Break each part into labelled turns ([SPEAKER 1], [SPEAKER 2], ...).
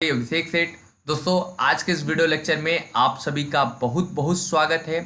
[SPEAKER 1] अभिषेक सेठ। दोस्तों, आज के इस वीडियो लेक्चर में आप सभी का बहुत बहुत स्वागत है।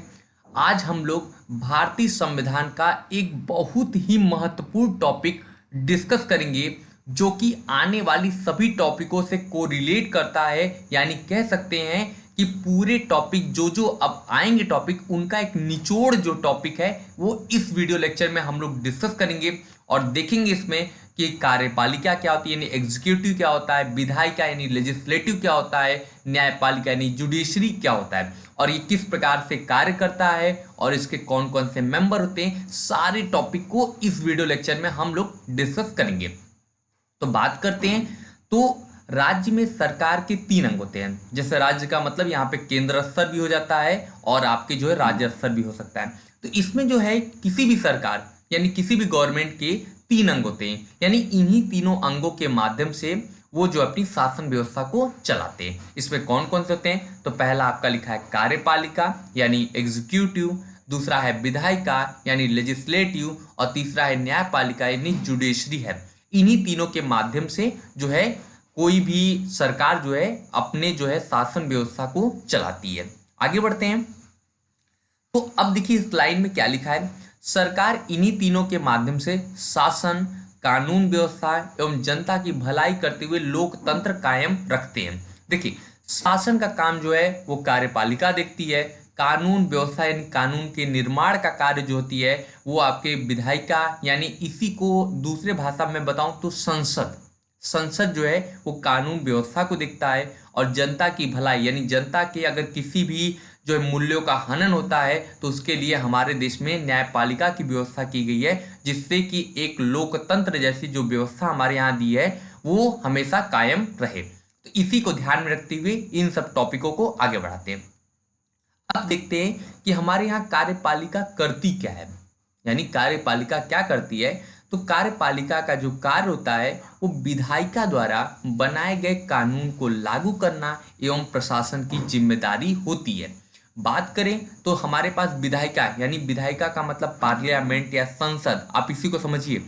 [SPEAKER 1] आज हम लोग भारतीय संविधान का एक बहुत ही महत्वपूर्ण टॉपिक डिस्कस करेंगे, जो कि आने वाली सभी टॉपिकों से कोरिलेट करता है। यानी कह सकते हैं कि पूरे टॉपिक जो अब आएंगे टॉपिक, उनका एक निचोड़ जो टॉपिक है वो इस वीडियो लेक्चर में हम लोग डिस्कस करेंगे और देखेंगे इसमें कि कार्यपालिका क्या होती है यानी एग्जीक्यूटिव क्या होता है, विधायिका यानी लेजिस्लेटिव क्या होता है, न्यायपालिका यानी जुडिशरी क्या होता है और ये किस प्रकार से कार्य करता है और इसके कौन कौन से मेंबर होते हैं। सारे टॉपिक को इस वीडियो लेक्चर में हम लोग डिस्कस करेंगे। तो बात करते हैं। तो राज्य में सरकार के 3 अंग होते हैं। जैसे राज्य का मतलब यहाँ पे केंद्र स्तर भी हो जाता है और आपके जो है राज्य स्तर भी हो सकता है। तो इसमें जो है किसी भी सरकार यानी किसी भी गवर्नमेंट के 3 अंग होते हैं, यानी इन्हीं तीनों अंगों के माध्यम से वो जो अपनी शासन व्यवस्था को चलाते हैं। इसमें कौन कौन से होते हैं? तो पहला आपका लिखा है कार्यपालिका यानी एग्जीक्यूटिव, दूसरा है विधायिका यानी लेजिस्लेटिव और तीसरा है न्यायपालिका यानी जुडिशरी है। इन्हीं तीनों के माध्यम से जो है कोई भी सरकार जो है अपने जो है शासन व्यवस्था को चलाती है। आगे बढ़ते हैं। तो अब देखिए इस लाइन में क्या लिखा है। सरकार इन्हीं तीनों के माध्यम से शासन, कानून व्यवस्था एवं जनता की भलाई करते हुए लोकतंत्र कायम रखते हैं। देखिए, शासन का काम जो है वो कार्यपालिका देखती है। कानून व्यवस्था यानी कानून के निर्माण का कार्य जो होती है वो आपके विधायिका यानी इसी को दूसरे भाषा में बताऊं तो संसद जो है वो कानून व्यवस्था को देखता है। और जनता की भलाई यानी जनता के अगर किसी भी जो है मूल्यों का हनन होता है तो उसके लिए हमारे देश में न्यायपालिका की व्यवस्था की गई है, जिससे कि एक लोकतंत्र जैसी जो व्यवस्था हमारे यहाँ दी है वो हमेशा कायम रहे। तो इसी को ध्यान में रखते हुए इन सब टॉपिकों को आगे बढ़ाते हैं। अब देखते हैं कि हमारे यहाँ कार्यपालिका करती क्या है, यानी कार्यपालिका क्या करती है। तो कार्यपालिका का जो कार्य होता है वो विधायिका द्वारा बनाए गए कानून को लागू करना एवं प्रशासन की जिम्मेदारी होती है। बात करें तो हमारे पास विधायिका यानी विधायिका का मतलब पार्लियामेंट या संसद, आप इसी को समझिए।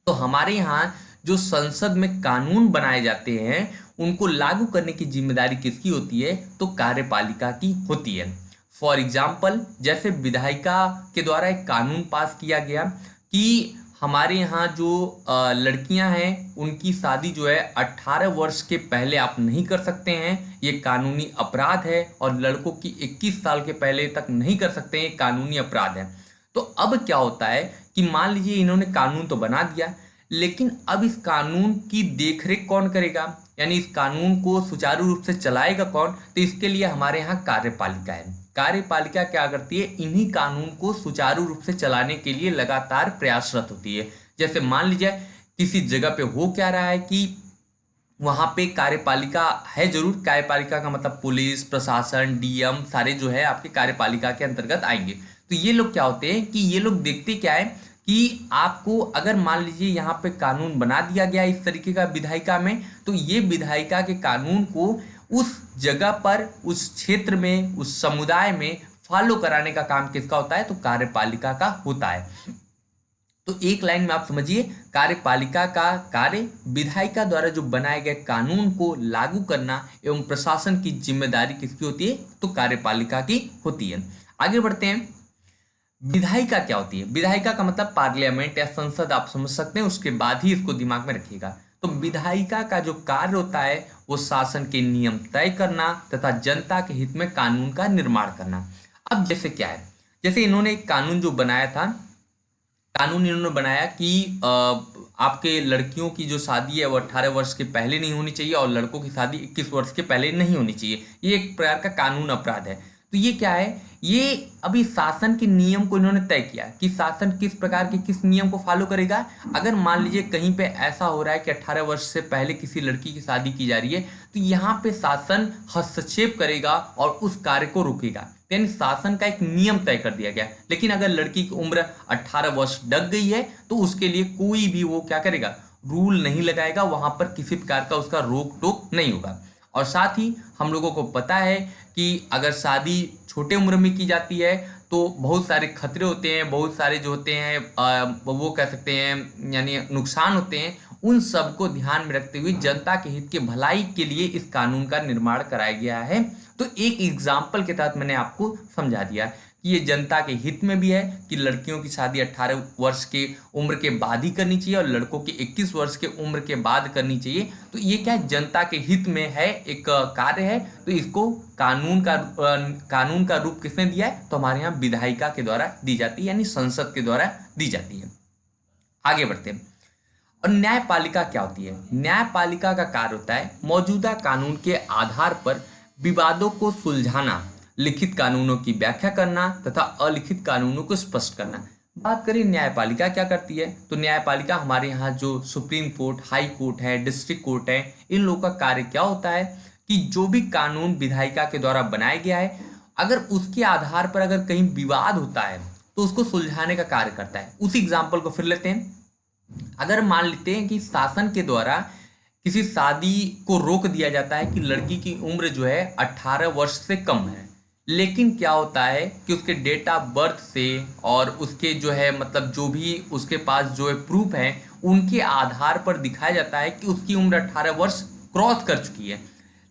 [SPEAKER 1] तो हमारे यहाँ जो संसद में कानून बनाए जाते हैं उनको लागू करने की जिम्मेदारी किसकी होती है? तो कार्यपालिका की होती है। फॉर एग्जाम्पल, जैसे विधायिका के द्वारा एक कानून पास किया गया कि हमारे यहाँ जो लड़कियां हैं उनकी शादी जो है 18 वर्ष के पहले आप नहीं कर सकते हैं, ये कानूनी अपराध है। और लड़कों की 21 साल के पहले तक नहीं कर सकते हैं, ये कानूनी अपराध है। तो अब क्या होता है कि मान लीजिए इन्होंने कानून तो बना दिया, लेकिन अब इस कानून की देखरेख कौन करेगा, यानी इस कानून को सुचारू रूप से चलाएगा कौन? तो इसके लिए हमारे यहाँ कार्यपालिका है। कार्यपालिका क्या करती है? इन्हीं कानून को सुचारू रूप से चलाने के लिए लगातार प्रयासरत होती है। जैसे मान लीजिए किसी जगह पे हो क्या रहा है कि वहां पे कार्यपालिका है, जरूर कार्यपालिका का मतलब पुलिस प्रशासन डीएम सारे जो है आपके कार्यपालिका के अंतर्गत आएंगे। तो ये लोग क्या होते हैं कि ये लोग देखते क्या है कि आपको अगर मान लीजिए यहाँ पे कानून बना दिया गया इस तरीके का विधायिका में, तो ये विधायिका के कानून को उस जगह पर, उस क्षेत्र में, उस समुदाय में फॉलो कराने का काम किसका होता है? तो कार्यपालिका का होता है। तो एक लाइन में आप समझिए, कार्यपालिका का कार्य विधायिका द्वारा जो बनाए गए कानून को लागू करना एवं प्रशासन की जिम्मेदारी किसकी होती है? तो कार्यपालिका की होती है। आगे बढ़ते हैं। विधायिका क्या होती है? विधायिका का मतलब पार्लियामेंट या संसद, आप समझ सकते हैं, उसके बाद ही इसको दिमाग में रखिएगा। तो विधायिका का जो कार्य होता है वो शासन के नियम तय करना तथा जनता के हित में कानून का निर्माण करना। अब जैसे क्या है, जैसे इन्होंने एक कानून जो बनाया था, कानून इन्होंने बनाया कि आपके लड़कियों की जो शादी है वो 18 वर्ष के पहले नहीं होनी चाहिए और लड़कों की शादी 21 वर्ष के पहले नहीं होनी चाहिए। ये एक प्रकार का कानून अपराध है। तो ये क्या है? ये अभी शासन के नियम को इन्होंने तय किया कि शासन किस प्रकार के किस नियम को फॉलो करेगा। अगर मान लीजिए कहीं पे ऐसा हो रहा है कि 18 वर्ष से पहले किसी लड़की की शादी की जा रही है, तो यहाँ पे शासन हस्तक्षेप करेगा और उस कार्य को रोकेगा। यानी शासन का एक नियम तय कर दिया गया। लेकिन अगर लड़की की उम्र 18 वर्ष ढक गई है तो उसके लिए कोई भी वो क्या करेगा? रूल नहीं लगाएगा, वहां पर किसी प्रकार का उसका रोक टोक नहीं होगा। और साथ ही हम लोगों को पता है कि अगर शादी छोटे उम्र में की जाती है तो बहुत सारे खतरे होते हैं, बहुत सारे जो होते हैं वो कह सकते हैं यानी नुकसान होते हैं, उन सब को ध्यान में रखते हुए जनता के हित के भलाई के लिए इस कानून का निर्माण कराया गया है। तो एक एग्जाम्पल के तहत मैंने आपको समझा दिया कि ये जनता के हित में भी है कि लड़कियों की शादी 18 वर्ष के उम्र के बाद ही करनी चाहिए और लड़कों की 21 वर्ष के उम्र के बाद करनी चाहिए। तो ये क्या है, जनता के हित में है, एक कार्य है। तो इसको कानून का रूप किसने दिया है? तो हमारे यहाँ विधायिका के द्वारा दी जाती है, यानी संसद के द्वारा दी जाती है। आगे बढ़ते हैं। और न्यायपालिका क्या होती है? न्यायपालिका का कार्य होता है मौजूदा कानून के आधार पर विवादों को सुलझाना, लिखित कानूनों की व्याख्या करना तथा अलिखित कानूनों को स्पष्ट करना। बात करें न्यायपालिका क्या करती है, तो न्यायपालिका हमारे यहाँ जो सुप्रीम कोर्ट, हाई कोर्ट है, डिस्ट्रिक्ट कोर्ट है, इन लोगों का कार्य क्या होता है कि जो भी कानून विधायिका के द्वारा बनाया गया है, अगर उसके आधार पर अगर कहीं विवाद होता है तो उसको सुलझाने का कार्य करता है। उसी एग्जाम्पल को फिर लेते हैं। अगर मान लेते हैं कि शासन के द्वारा किसी शादी को रोक दिया जाता है कि लड़की की उम्र जो है 18 वर्ष से कम है, लेकिन क्या होता है कि उसके डेट ऑफ बर्थ से और उसके जो है मतलब जो भी उसके पास जो है प्रूफ है, उनके आधार पर दिखाया जाता है कि उसकी उम्र 18 वर्ष क्रॉस कर चुकी है।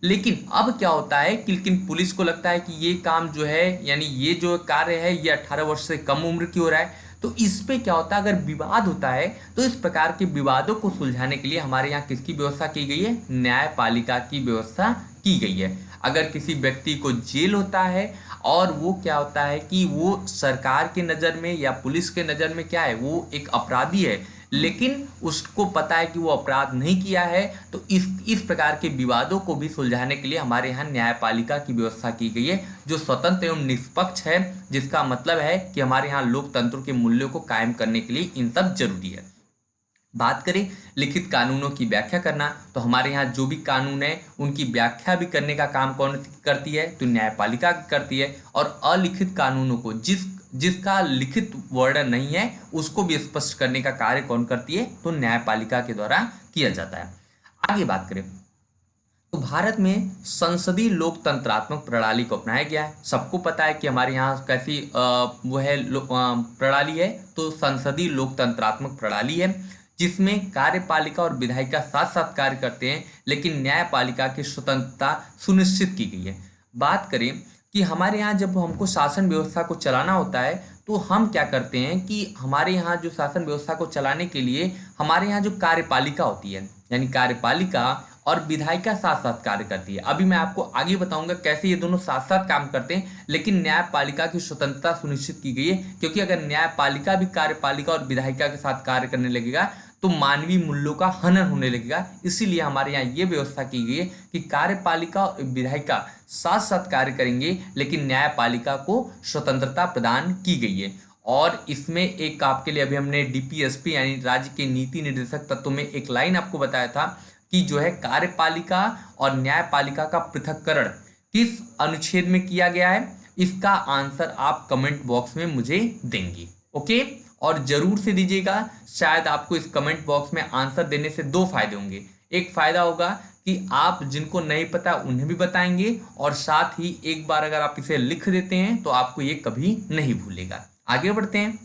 [SPEAKER 1] लेकिन अब क्या होता है कि लेकिन पुलिस को लगता है कि ये काम जो है, यानी ये जो कार्य है, ये 18 वर्ष से कम उम्र की हो रहा है। तो इस पे क्या होता है, अगर विवाद होता है तो इस प्रकार के विवादों को सुलझाने के लिए हमारे यहाँ किसकी व्यवस्था की गई है? न्यायपालिका की व्यवस्था की गई है। अगर किसी व्यक्ति को जेल होता है और वो क्या होता है कि वो सरकार के नज़र में या पुलिस के नज़र में क्या है, वो एक अपराधी है, लेकिन उसको पता है कि वो अपराध नहीं किया है, तो इस प्रकार के विवादों को भी सुलझाने के लिए हमारे यहाँ न्यायपालिका की व्यवस्था की गई है, जो स्वतंत्र एवं निष्पक्ष है, जिसका मतलब है कि हमारे यहाँ लोकतंत्र के मूल्यों को कायम करने के लिए इन सब जरूरी है। बात करें लिखित कानूनों की व्याख्या करना, तो हमारे यहाँ जो भी कानून है उनकी व्याख्या भी करने का काम कौन करती है? तो न्यायपालिका करती है। और अलिखित कानूनों को जिसका लिखित वर्णन नहीं है उसको भी स्पष्ट करने का कार्य कौन करती है? तो न्यायपालिका के द्वारा किया जाता है। आगे बात करें तो भारत में संसदीय लोकतंत्रात्मक प्रणाली को अपनाया गया है। सबको पता है कि हमारे यहाँ कैसी वो है प्रणाली है, तो संसदीय लोकतंत्रात्मक प्रणाली है, जिसमें कार्यपालिका और विधायिका साथ साथ कार्य करते हैं, लेकिन न्यायपालिका की स्वतंत्रता सुनिश्चित की गई है। बात करें कि हमारे यहाँ जब हमको शासन व्यवस्था को चलाना होता है तो हम क्या करते हैं कि हमारे यहाँ जो शासन व्यवस्था को चलाने के लिए हमारे यहाँ जो कार्यपालिका होती है, यानी कार्यपालिका और विधायिका साथ साथ कार्य करती है। अभी मैं आपको आगे बताऊंगा कैसे ये दोनों साथ साथ काम करते हैं, लेकिन न्यायपालिका की स्वतंत्रता सुनिश्चित की गई है, क्योंकि अगर न्यायपालिका भी कार्यपालिका और विधायिका के साथ कार्य करने लगेगा तो मानवीय मूल्यों का हनन होने लगेगा। इसीलिए हमारे यहाँ ये व्यवस्था की गई है कि कार्यपालिका और विधायिका साथ साथ कार्य करेंगे, लेकिन न्यायपालिका को स्वतंत्रता प्रदान की गई है। और इसमें एक आपके लिए अभी हमने डीपीएसपी यानी राज्य के नीति निर्देशक तत्वों में एक लाइन आपको बताया था कि जो है कार्यपालिका और न्यायपालिका का पृथक्करण किस अनुच्छेद में किया गया है, इसका आंसर आप कमेंट बॉक्स में मुझे देंगे। ओके, और जरूर से दीजिएगा। शायद आपको इस कमेंट बॉक्स में आंसर देने से दो फायदे होंगे। एक फायदा होगा कि आप जिनको नहीं पता उन्हें भी बताएंगे, और साथ ही एक बार अगर आप इसे लिख देते हैं तो आपको ये कभी नहीं भूलेगा। आगे बढ़ते हैं।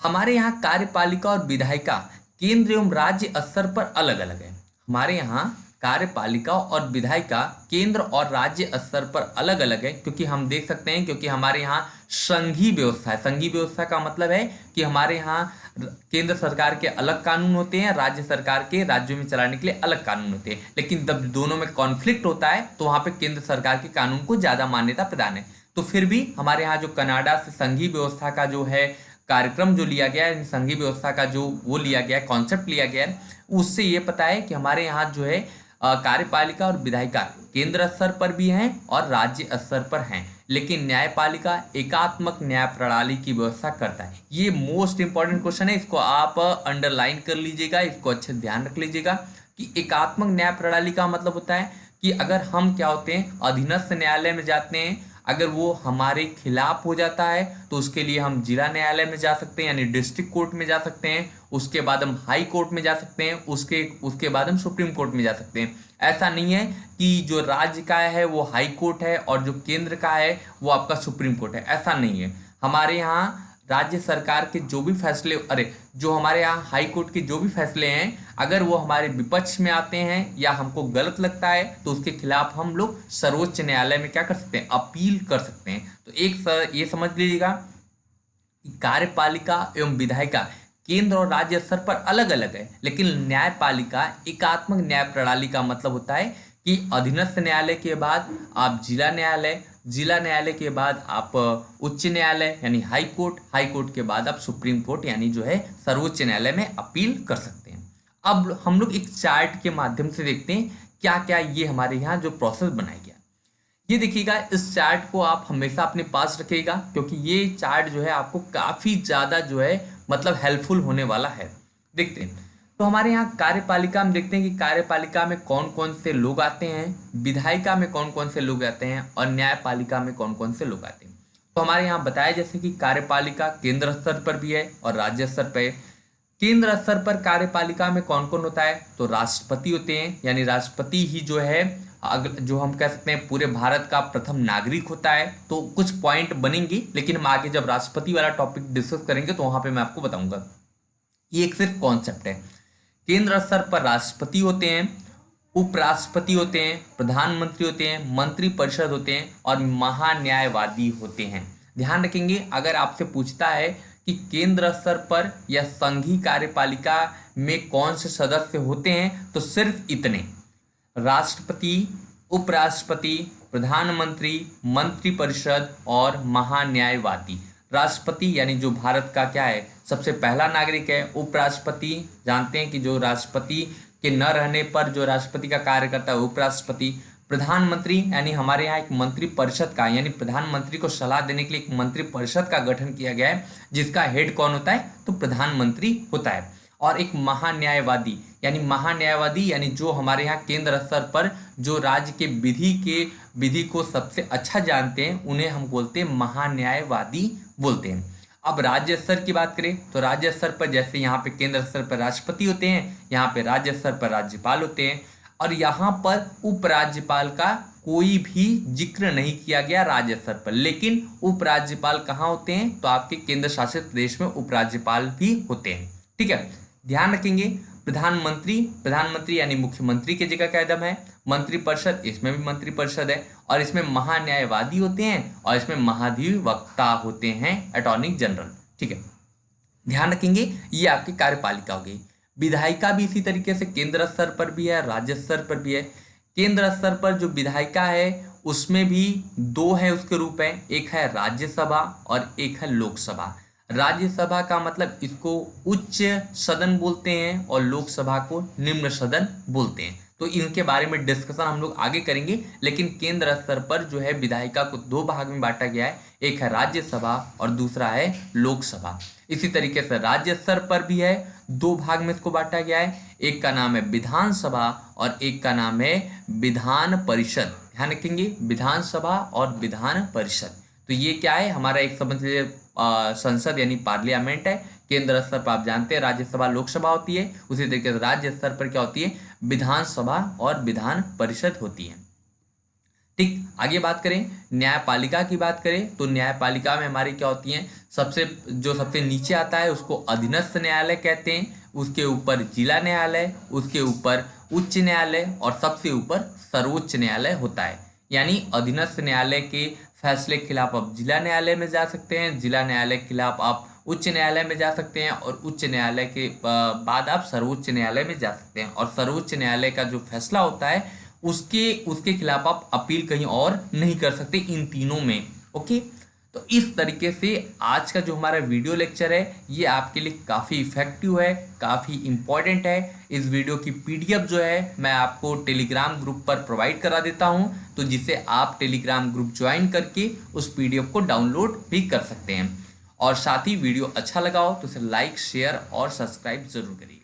[SPEAKER 1] हमारे यहाँ कार्यपालिका और विधायिका केंद्र एवं राज्य स्तर पर अलग अलग है। हमारे यहाँ कार्यपालिका और विधायिका केंद्र और राज्य स्तर पर अलग अलग है, क्योंकि हम देख सकते हैं क्योंकि हमारे यहाँ संघीय व्यवस्था है। संघीय व्यवस्था का मतलब है कि हमारे यहाँ केंद्र सरकार के अलग कानून होते हैं, राज्य सरकार के राज्यों में चलाने के लिए अलग कानून होते हैं, लेकिन जब दोनों में कॉन्फ्लिक्ट होता है तो वहाँ पे केंद्र सरकार के कानून को ज्यादा मान्यता प्रदान है। तो फिर भी हमारे यहाँ जो कनाडा से संघीय व्यवस्था का जो है कार्यक्रम जो लिया गया है, संघीय व्यवस्था का जो वो लिया गया है, कॉन्सेप्ट लिया गया है, उससे ये पता है कि हमारे यहाँ जो है कार्यपालिका और विधायिका केंद्र स्तर पर भी हैं और राज्य स्तर पर हैं, लेकिन न्यायपालिका एकात्मक न्याय प्रणाली की व्यवस्था करता है। ये मोस्ट इंपॉर्टेंट क्वेश्चन है, इसको आप अंडरलाइन कर लीजिएगा, इसको अच्छे ध्यान रख लीजिएगा कि एकात्मक न्याय प्रणाली का मतलब होता है कि अगर हम क्या होते हैं अधीनस्थ न्यायालय में जाते हैं, अगर वो हमारे खिलाफ हो जाता है तो उसके लिए हम जिला न्यायालय में जा सकते हैं, यानी डिस्ट्रिक्ट कोर्ट में जा सकते हैं, उसके बाद हम हाई कोर्ट में जा सकते हैं, उसके बाद हम सुप्रीम कोर्ट में जा सकते हैं। ऐसा नहीं है कि जो राज्य का है वो हाई कोर्ट है और जो केंद्र का है वो आपका सुप्रीम कोर्ट है, ऐसा नहीं है। हमारे यहाँ राज्य सरकार के जो भी फैसले, जो हमारे यहाँ हाई कोर्ट के जो भी फैसले हैं, अगर वो हमारे विपक्ष में आते हैं या हमको गलत लगता है तो उसके खिलाफ हम लोग सर्वोच्च न्यायालय में क्या कर सकते हैं, अपील कर सकते हैं। तो ये समझ लीजिएगा कि कार्यपालिका एवं विधायिका केंद्र और राज्य स्तर पर अलग अलग है, लेकिन न्यायपालिका एकात्मक न्याय प्रणाली का मतलब होता है कि अधीनस्थ न्यायालय के बाद आप जिला न्यायालय, जिला न्यायालय के बाद आप उच्च न्यायालय यानी हाई कोर्ट, हाई कोर्ट के बाद आप सुप्रीम कोर्ट यानी जो है सर्वोच्च न्यायालय में अपील कर सकते हैं। अब हम लोग एक चार्ट के माध्यम से देखते हैं क्या क्या ये हमारे यहाँ जो प्रोसेस बनाया गया। ये देखिएगा, इस चार्ट को आप हमेशा अपने पास रखिएगा क्योंकि ये चार्ट जो है आपको काफ़ी ज़्यादा जो है मतलब हेल्पफुल होने वाला है। देखते हैं तो हमारे यहाँ कार्यपालिका में देखते हैं कि कार्यपालिका में कौन कौन से लोग आते हैं, विधायिका में कौन कौन से लोग आते हैं और न्यायपालिका में कौन कौन से लोग आते हैं। तो हमारे यहाँ बताया जैसे कि कार्यपालिका केंद्र स्तर पर भी है और राज्य स्तर पर है। केंद्र स्तर पर कार्यपालिका में कौन कौन होता है, तो राष्ट्रपति होते हैं, यानी राष्ट्रपति ही जो है जो हम कह सकते हैं पूरे भारत का प्रथम नागरिक होता है। तो कुछ पॉइंट बनेंगे, लेकिन हम आगे जब राष्ट्रपति वाला टॉपिक डिस्कस करेंगे तो वहां पे मैं आपको बताऊंगा। ये एक सिर्फ कॉन्सेप्ट है। केंद्र स्तर पर राष्ट्रपति होते हैं, उपराष्ट्रपति होते हैं, प्रधानमंत्री होते हैं, मंत्रिपरिषद होते हैं और महान्यायवादी होते हैं। ध्यान रखेंगे, अगर आपसे पूछता है कि केंद्र स्तर पर या संघीय कार्यपालिका में कौन से सदस्य होते हैं तो सिर्फ इतने: राष्ट्रपति, उपराष्ट्रपति, प्रधानमंत्री, मंत्रिपरिषद और महान्यायवादी। राष्ट्रपति यानी जो भारत का क्या है सबसे पहला नागरिक है। उपराष्ट्रपति जानते हैं कि जो राष्ट्रपति के न रहने पर जो राष्ट्रपति का कार्य करता है उपराष्ट्रपति। प्रधानमंत्री यानी हमारे यहाँ एक मंत्रिपरिषद का, यानी प्रधानमंत्री को सलाह देने के लिए एक मंत्रिपरिषद का गठन किया गया है जिसका हेड कौन होता है, तो प्रधानमंत्री होता है। और एक महान्यायवादी यानी जो हमारे यहाँ केंद्र स्तर पर जो राज्य के विधि को सबसे अच्छा जानते हैं उन्हें हम बोलते हैं महान्यायवादी बोलते हैं। अब राज्य स्तर की बात करें तो राज्य स्तर पर जैसे यहाँ पे केंद्र स्तर पर राष्ट्रपति होते हैं, यहाँ पे राज्य स्तर पर राज्यपाल होते हैं और यहाँ पर उपराज्यपाल का कोई भी जिक्र नहीं किया गया राज्य स्तर पर। लेकिन उपराज्यपाल कहाँ होते हैं, तो आपके केंद्र शासित प्रदेश में उपराज्यपाल भी होते हैं। ठीक है, ध्यान रखेंगे। प्रधानमंत्री यानी मुख्यमंत्री की जगह कदम है। मंत्रिपरिषद, इसमें भी मंत्रिपरिषद है और इसमें महान्यायवादी होते हैं और इसमें महाधिवक्ता होते हैं, अटॉर्नी जनरल। ठीक है, ध्यान रखेंगे। ये आपकी कार्यपालिका हो गई। विधायिका भी इसी तरीके से केंद्र स्तर पर भी है, राज्य स्तर पर भी है। केंद्र स्तर पर जो विधायिका है उसमें भी दो है उसके रूप है, एक है राज्यसभा और एक है लोकसभा। राज्यसभा का मतलब इसको उच्च सदन बोलते हैं और लोकसभा को निम्न सदन बोलते हैं। तो इनके बारे में डिस्कशन हम लोग आगे करेंगे। लेकिन केंद्र स्तर पर जो है विधायिका को दो भाग में बांटा गया है, एक है राज्यसभा और दूसरा है लोकसभा। इसी तरीके से राज्य स्तर पर भी है, दो भाग में इसको बांटा गया है, एक का नाम है विधानसभा और एक का नाम है विधान परिषद। ध्यान रखेंगे, विधानसभा और विधान परिषद। तो ये क्या है, हमारा एक समझ लीजिए संसद यानी पार्लियामेंट है। केंद्र स्तर पर आप जानते हैं राज्यसभा लोकसभा होती है, उसी तरीके से राज्य स्तर पर क्या होती है, विधानसभा और विधान परिषद होती है। ठीक, आगे बात करें न्यायपालिका की बात करें तो न्यायपालिका में हमारी क्या होती है, सबसे नीचे आता है उसको अधीनस्थ न्यायालय कहते हैं, उसके ऊपर जिला न्यायालय, उसके ऊपर उच्च न्यायालय और सबसे ऊपर सर्वोच्च न्यायालय होता है। यानी अधीनस्थ न्यायालय के फैसले के खिलाफ आप जिला न्यायालय में जा सकते हैं, जिला न्यायालय के खिलाफ आप उच्च न्यायालय में जा सकते हैं और उच्च न्यायालय के बाद आप सर्वोच्च न्यायालय में जा सकते हैं। और सर्वोच्च न्यायालय का जो फैसला होता है उसके खिलाफ आप अपील कहीं और नहीं कर सकते, इन तीनों में। ओके, तो इस तरीके से आज का जो हमारा वीडियो लेक्चर है ये आपके लिए काफ़ी इफेक्टिव है, काफ़ी इम्पॉर्टेंट है। इस वीडियो की पीडीएफ जो है मैं आपको टेलीग्राम ग्रुप पर प्रोवाइड करा देता हूं, तो जिसे आप टेलीग्राम ग्रुप ज्वाइन करके उस पीडीएफ को डाउनलोड भी कर सकते हैं। और साथ ही वीडियो अच्छा लगा हो तो उसे लाइक, शेयर और सब्सक्राइब जरूर करिए।